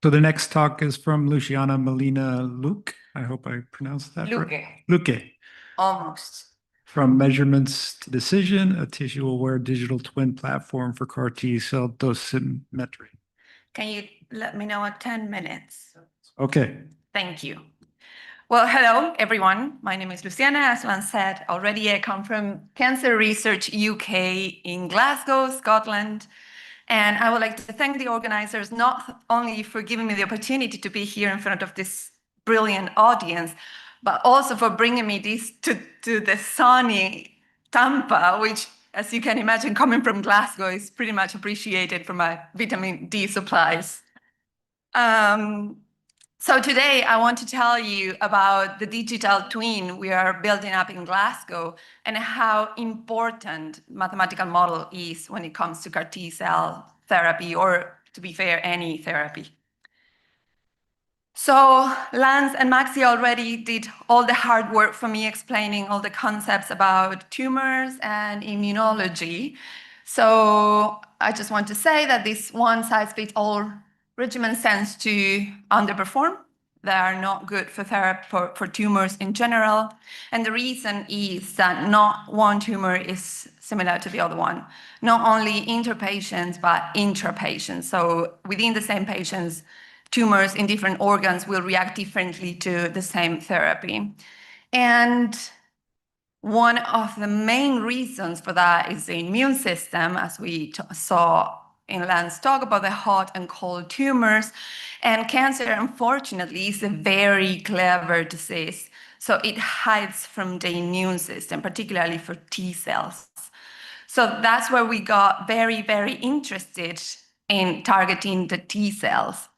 So the next talk is from Luciana Melina Luque. I hope I pronounced that Luque. right. Luque. Almost. From Measurements to Decision, a tissue-aware digital twin platform for CAR T-cell dosimetry. Can you let me know at 10 minutes? Okay. Thank you. Well, hello, everyone. My name is Luciana. As Lance said already, I come from Cancer Research UK in Glasgow, Scotland. And I would like to thank the organizers not only for giving me the opportunity to be here in front of this brilliant audience, but also for bringing me this to the sunny Tampa, which, as you can imagine, coming from Glasgow, is pretty much appreciated for my vitamin D supplies. So today I want to tell you about the digital twin we are building up in Glasgow and how important mathematical model is when it comes to CAR T-cell therapy, or to be fair, any therapy. So Lance and Maxi already did all the hard work for me explaining all the concepts about tumors and immunology. So I just want to say that this one-size-fits-all regimen tends to underperform. They are not good for therapy for tumors in general. And the reason is that not one tumor is similar to the other one, not only interpatients, but intrapatients. So within the same patients, tumors in different organs will react differently to the same therapy. And one of the main reasons for that is the immune system, as we saw in Lance's talk about the hot and cold tumors. And cancer, unfortunately, is a very clever disease. So it hides from the immune system, particularly for T cells. So that's where we got very, very interested in targeting the T cells.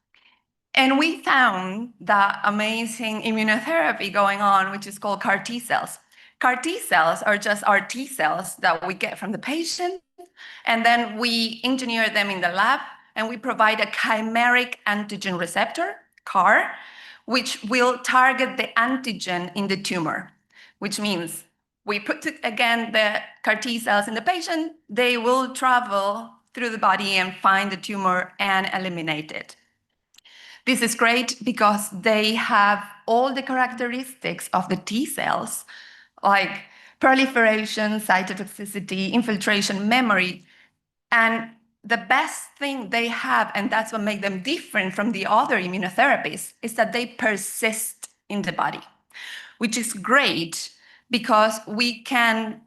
And we found that amazing immunotherapy going on, which is called CAR T cells. CAR T cells are just our T cells that we get from the patient, and then we engineer them in the lab, and we provide a chimeric antigen receptor, CAR, which will target the antigen in the tumor, which means we put, again, the CAR T cells in the patient, they will travel through the body and find the tumor and eliminate it. This is great because they have all the characteristics of the T cells, like proliferation, cytotoxicity, infiltration, memory. And the best thing they have, and that's what makes them different from the other immunotherapies, is that they persist in the body, which is great because we can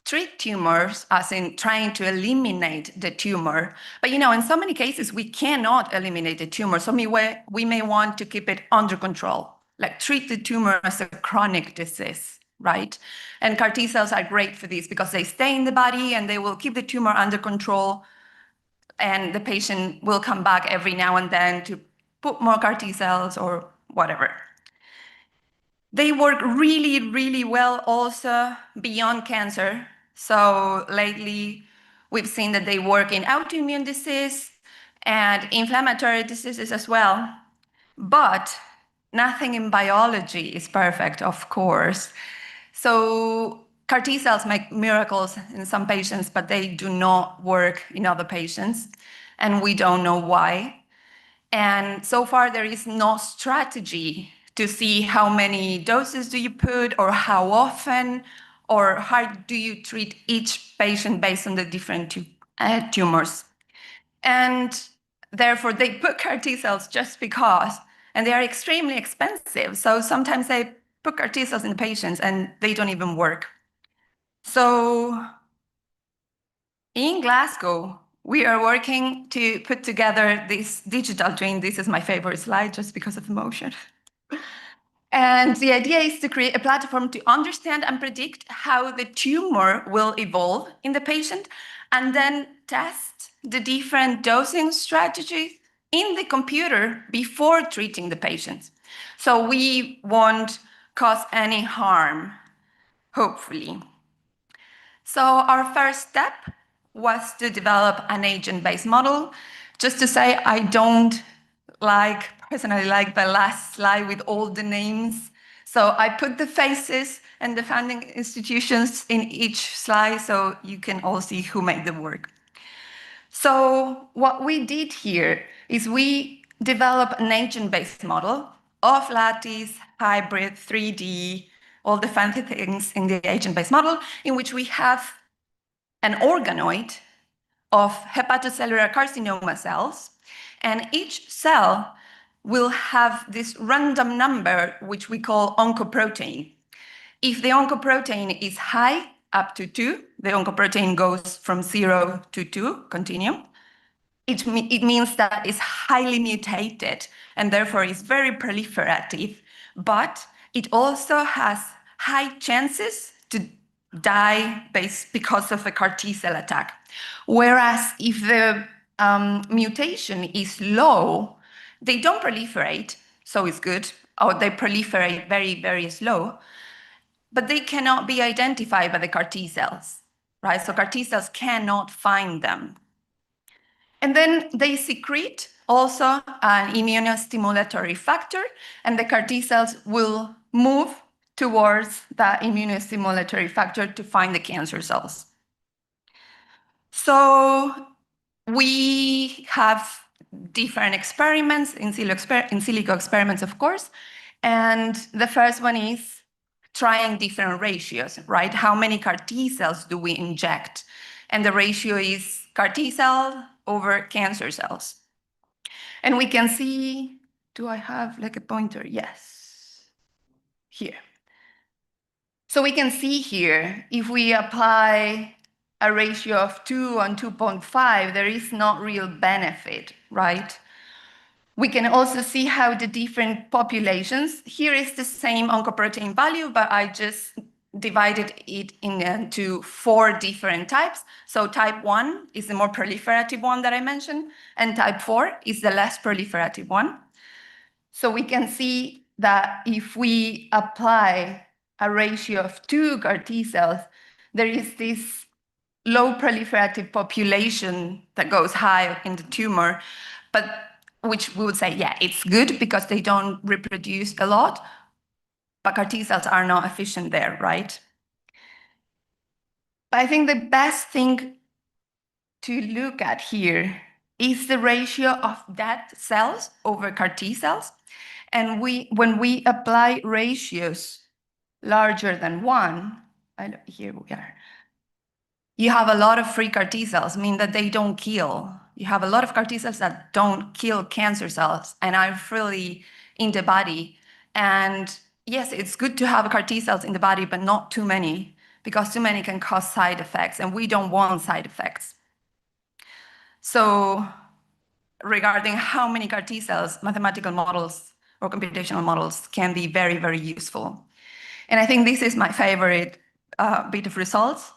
treat tumors, as in trying to eliminate the tumor. But in so many cases, we cannot eliminate the tumor. So we may want to keep it under control, like treat the tumor as a chronic disease, right? And CAR T cells are great for this because they stay in the body and they will keep the tumor under control. And the patient will come back every now and then to put more CAR T cells or whatever. They work really, really well also beyond cancer. So lately, we've seen that they work in autoimmune disease and inflammatory diseases as well. But nothing in biology is perfect, of course. So CAR T cells make miracles in some patients, but they do not work in other patients, and we don't know why. And so far, there is no strategy to see how many doses do you put, or how often, or how do you treat each patient based on the different tumors. And therefore, they put CAR T cells just because, and they are extremely expensive. So sometimes they put CAR T cells in the patients and they don't even work. So in Glasgow, we are working to put together this digital twin. This is my favorite slide just because of emotion. And the idea is to create a platform to understand and predict how the tumor will evolve in the patient, and then test the different dosing strategies in the computer before treating the patient. So we won't cause any harm, hopefully. So our first step was to develop an agent-based model. Just to say, I don't personally like the last slide with all the names. So I put the faces and the funding institutions in each slide so you can all see who made the work. So what we did here is we develop an agent-based model of lattice, hybrid, 3D, all the fancy things in the agent-based model, in which we have an organoid of hepatocellular carcinoma cells, and each cell will have this random number, which we call oncoprotein. If the oncoprotein is high, up to 2, the oncoprotein goes from 0 to 2, continuum. It means that it's highly mutated and therefore is very proliferative, but it also has high chances to die because of a CAR T cell attack. Whereas if the mutation is low, they don't proliferate, so it's good, or they proliferate very, very slow, but they cannot be identified by the CAR T cells, right? So CAR T cells cannot find them. And then they secrete also an immunostimulatory factor, and the CAR T cells will move towards that immunostimulatory factor to find the cancer cells. So we have different experiments, in silico experiments, of course, and the first one is trying different ratios, right? How many CAR T cells do we inject? And the ratio is CAR T cell over cancer cells. And we can see, do I have like a pointer? Yes, here. So we can see here, if we apply a ratio of 2 and 2.5, there is not real benefit, right? We can also see how the different populations, here is the same oncoprotein value, but I just divided it into 4 different types. So type 1 is the more proliferative one that I mentioned, and type 4 is the less proliferative one. So we can see that if we apply a ratio of 2 CAR T cells, there is this low proliferative population that goes high in the tumor, but which we would say, yeah, it's good because they don't reproduce a lot, but CAR T cells are not efficient there, right? But I think the best thing to look at here is the ratio of dead cells over CAR T cells. And when we apply ratios larger than 1, here we are, you have a lot of free CAR T cells, meaning that they don't kill. You have a lot of CAR T cells that don't kill cancer cells and are freely in the body. And yes, it's good to have CAR T cells in the body, but not too many, because too many can cause side effects, and we don't want side effects. So regarding how many CAR T cells, mathematical models or computational models can be very, very useful. And I think this is my favorite bit of results.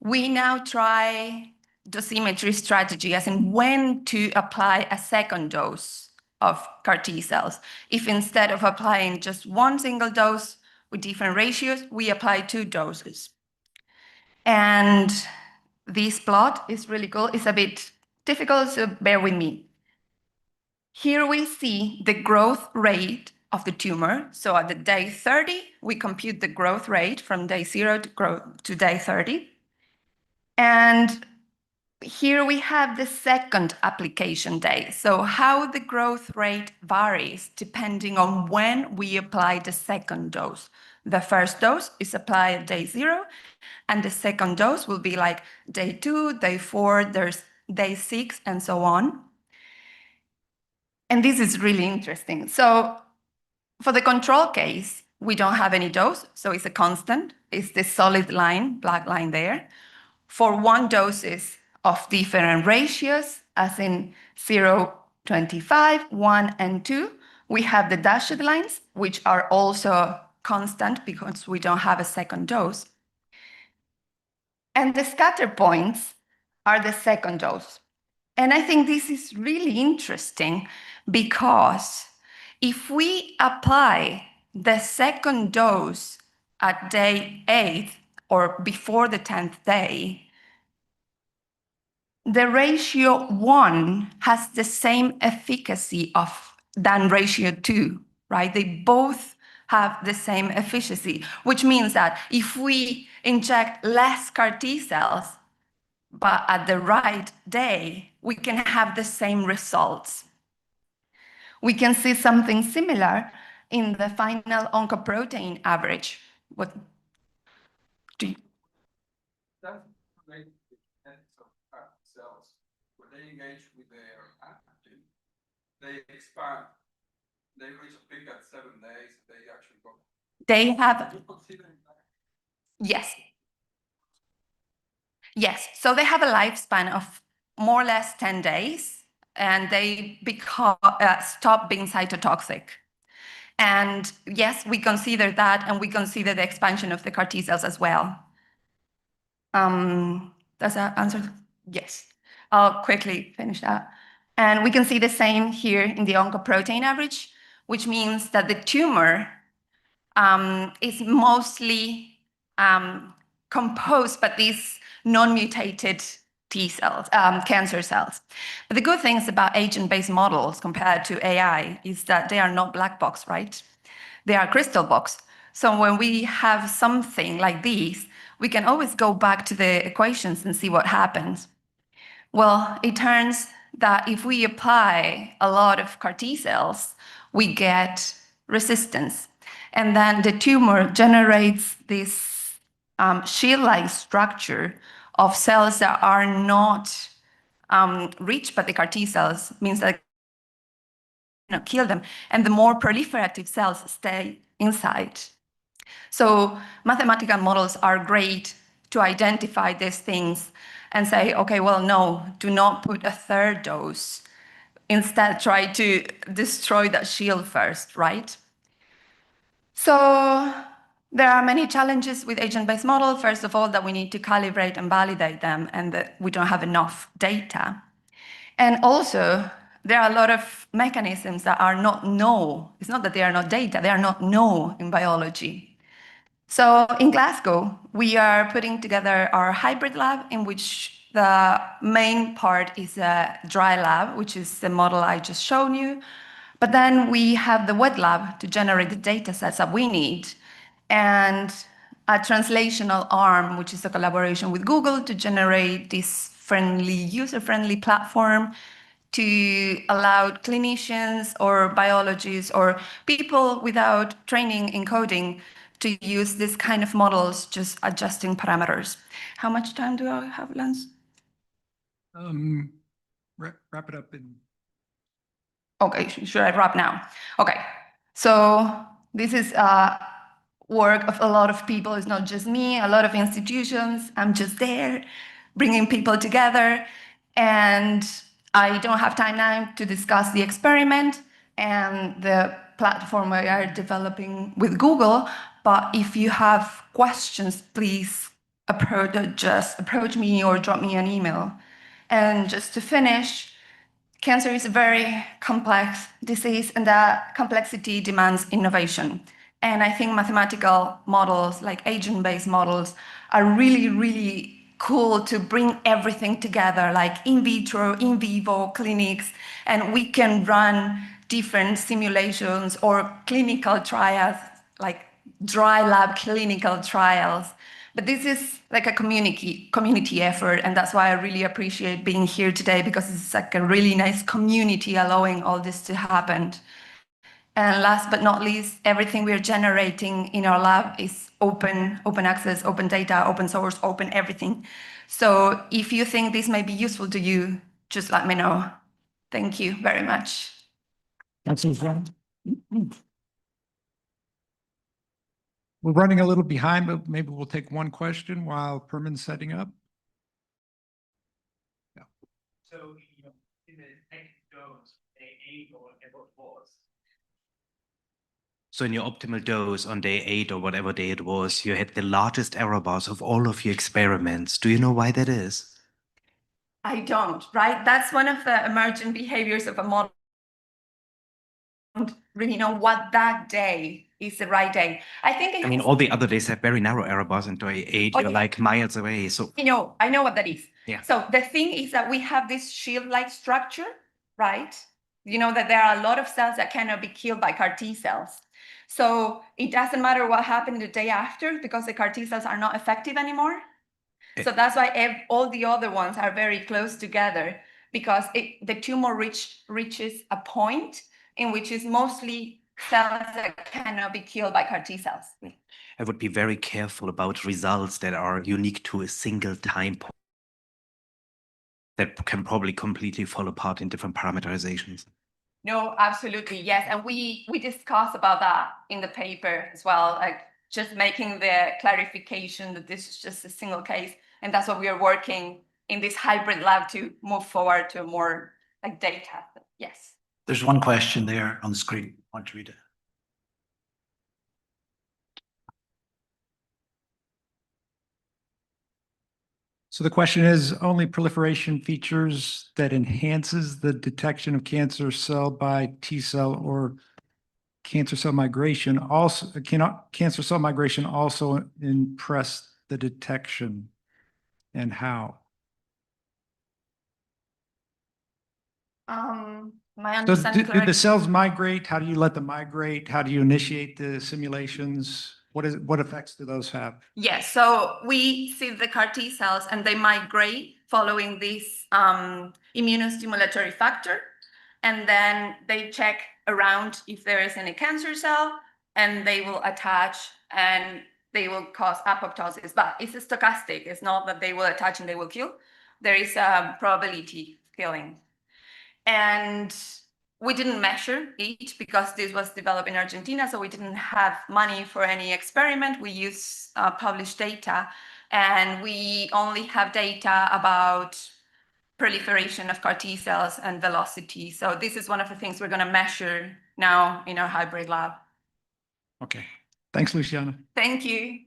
We now try dosimetry strategy, as in when to apply a second dose of CAR T cells. If instead of applying just 1 single dose with different ratios, we apply 2 doses. And this plot is really cool. It's a bit difficult, so bear with me. Here we see the growth rate of the tumor. So at the day 30, we compute the growth rate from day 0 to day 30. And here we have the second application day. So how the growth rate varies depending on when we apply the second dose. The first dose is applied at day 0, and the second dose will be like day 2, day 4, there's day 6, and so on. And this is really interesting. So for the control case, we don't have any dose, so it's a constant. It's the solid line, black line there. For 1 doses of different ratios, as in 0, 25, 1, and 2, we have the dashed lines, which are also constant because we don't have a second dose. And the scatter points are the second dose. And I think this is really interesting because if we apply the second dose at day 8 or before the 10th day, the ratio 1 has the same efficacy than ratio 2, right? They both have the same efficacy, which means that if we inject less CAR T cells, but at the right day, we can have the same results. we can see something similar in the final oncoprotein average. What do you? That related to the genetics of cells. When they engage with their antigen, they expand. They reach a peak at 7 days. They actually go. They have. You consider that? Yes. Yes. So they have a lifespan of more or less 10 days, and they stop being cytotoxic. And yes, we consider that, and we consider the expansion of the CAR T cells as well. Does that answer? Yes. I'll quickly finish that. And we can see the same here in the oncoprotein average, which means that the tumor is mostly composed by these non-mutated T cells, cancer cells. But the good things about agent-based models compared to AI is that they are not black box, right? They are crystal box. So when we have something like these, we can always go back to the equations and see what happens. Well, it turns that if we apply a lot of CAR T cells, we get resistance. And then the tumor generates this shield-like structure of cells that are not reached by the CAR T cells, means that kill them, and the more proliferative cells stay inside. So mathematical models are great to identify these things and say, okay, well, no, do not put a third dose. Instead, try to destroy that shield first, right? So there are many challenges with agent-based models. First of all, that we need to calibrate and validate them, and that we don't have enough data. And also, there are a lot of mechanisms that are not known. It's not that they are not data, they are not known in biology. So in Glasgow, we are putting together our hybrid lab, in which the main part is a dry lab, which is the model I just shown you. But then we have the wet lab to generate the data sets that we need, and a translational arm, which is a collaboration with Google to generate this user-friendly platform to allow clinicians or biologists or people without training in coding to use this kind of models, just adjusting parameters. How much time do I have, Lance? Wrap it up in. Okay, should I wrap now? Okay, so this is work of a lot of people. It's not just me, a lot of institutions. I'm just there bringing people together. And I don't have time now to discuss the experiment and the platform we are developing with Google. But if you have questions, please just approach me or drop me an email. And just to finish, cancer is a very complex disease, and that complexity demands innovation. And I think mathematical models, like agent-based models, are really, really cool to bring everything together, like in vitro, in vivo clinics, and we can run different simulations or clinical trials, like dry lab clinical trials. But this is like a community effort, and that's why I really appreciate being here today, because it's like a really nice community allowing all this to happen. And last but not least, everything we're generating in our lab is open access, open data, open source, open everything. So if you think this may be useful to you, just let me know. Thank you very much. That's right. We're running a little behind, but maybe we'll take one question while Perman's setting up. Yeah. So, in the next dose, day 8 or whatever it was. So in your optimal dose on day 8 or whatever day it was, you had the largest error bars of all of your experiments. Do you know why that is? I don't, right? That's one of the emergent behaviors of a model. Don't really know what that day is the right day. I think I mean, all the other days have very narrow error bars, and day 8, you're like miles away. So I know what that is. Yeah. So the thing is that we have this shield-like structure, right? You know that there are a lot of cells that cannot be killed by CAR T cells. So it doesn't matter what happened the day after, because the CAR T cells are not effective anymore. So that's why all the other ones are very close together, because the tumor reaches a point in which is mostly cells that cannot be killed by CAR T cells. I would be very careful about results that are unique to a single time point that can probably completely fall apart in different parameterizations. No, absolutely, yes. And we discuss about that in the paper as well, like just making the clarification that this is just a single case. And that's what we are working in this hybrid lab to move forward to more like data. Yes. There's one question there on the screen. I want to read it. So the question is, only proliferation features that enhances the detection of cancer cell by T cell or cancer cell migration also cancer cell migration also impress the detection, and how? My So understanding do the correct? cells migrate? How do you let them migrate? How do you initiate the simulations? What effects do those have? Yes, so we see the CAR T cells and they migrate following this immunostimulatory factor. And then they check around if there is any cancer cell and they will attach and they will cause apoptosis. But it's stochastic. It's not that they will attach and they will kill. There is a probability of killing. And we didn't measure it because this was developed in Argentina, so we didn't have money for any experiment. We use published data, and we only have data about proliferation of CAR T cells and velocity. So this is one of the things we're going to measure now in our hybrid lab. Okay. Thanks, Luciana. Thank you.